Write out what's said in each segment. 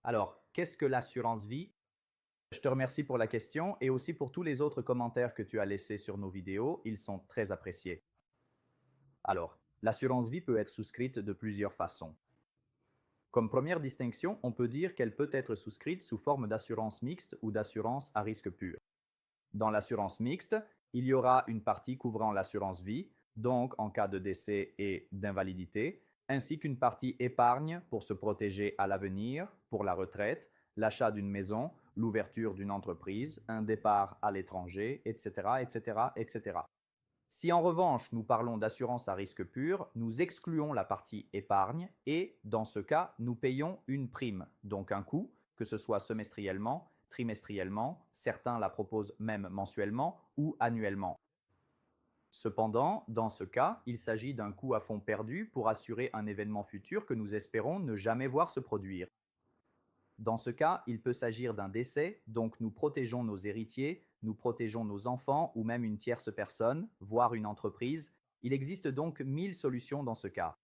Alors, qu'est-ce que l'assurance vie? Je te remercie pour la question et aussi pour tous les autres commentaires que tu as laissés sur nos vidéos. Ils sont très appréciés. Alors, l'assurance vie peut être souscrite de plusieurs façons. Comme première distinction, on peut dire qu'elle peut être souscrite sous forme d'assurance mixte ou d'assurance à risque pur. Dans l'assurance mixte, il y aura une partie couvrant l'assurance vie, donc en cas de décès et d'invalidité, ainsi qu'une partie épargne pour se protéger à l'avenir, pour la retraite, l'achat d'une maison, l'ouverture d'une entreprise, un départ à l'étranger, etc., etc., etc. Si en revanche nous parlons d'assurance à risque pur, nous excluons la partie épargne et, dans ce cas, nous payons une prime, donc un coût, que ce soit semestriellement, trimestriellement, certains la proposent même mensuellement ou annuellement. Cependant, dans ce cas, il s'agit d'un coût à fonds perdu pour assurer un événement futur que nous espérons ne jamais voir se produire. Dans ce cas, il peut s'agir d'un décès, donc nous protégeons nos héritiers, nous protégeons nos enfants ou même une tierce personne, voire une entreprise. Il existe donc 1000 solutions dans ce cas.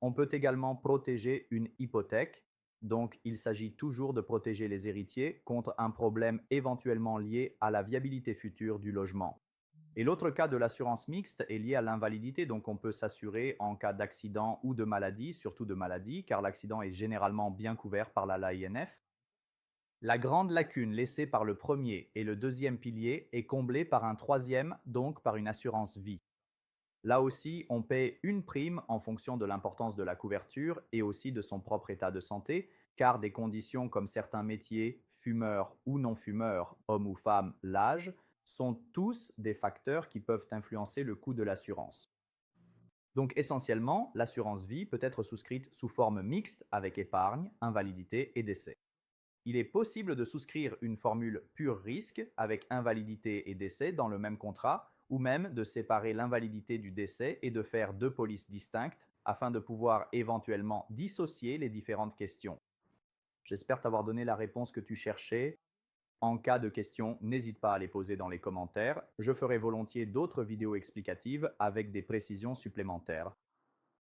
On peut également protéger une hypothèque, donc il s'agit toujours de protéger les héritiers contre un problème éventuellement lié à la viabilité future du logement. Et l'autre cas de l'assurance mixte est lié à l'invalidité, donc on peut s'assurer en cas d'accident ou de maladie, surtout de maladie, car l'accident est généralement bien couvert par l'AINF. La grande lacune laissée par le premier et le deuxième pilier est comblée par un troisième, donc par une assurance vie. Là aussi, on paie une prime en fonction de l'importance de la couverture et aussi de son propre état de santé, car des conditions comme certains métiers, fumeurs ou non-fumeurs, hommes ou femmes, l'âge, sont tous des facteurs qui peuvent influencer le coût de l'assurance. Donc essentiellement, l'assurance vie peut être souscrite sous forme mixte avec épargne, invalidité et décès. Il est possible de souscrire une formule pur risque avec invalidité et décès dans le même contrat, ou même de séparer l'invalidité du décès et de faire deux polices distinctes afin de pouvoir éventuellement dissocier les différentes questions. J'espère t'avoir donné la réponse que tu cherchais. En cas de questions, n'hésite pas à les poser dans les commentaires. Je ferai volontiers d'autres vidéos explicatives avec des précisions supplémentaires.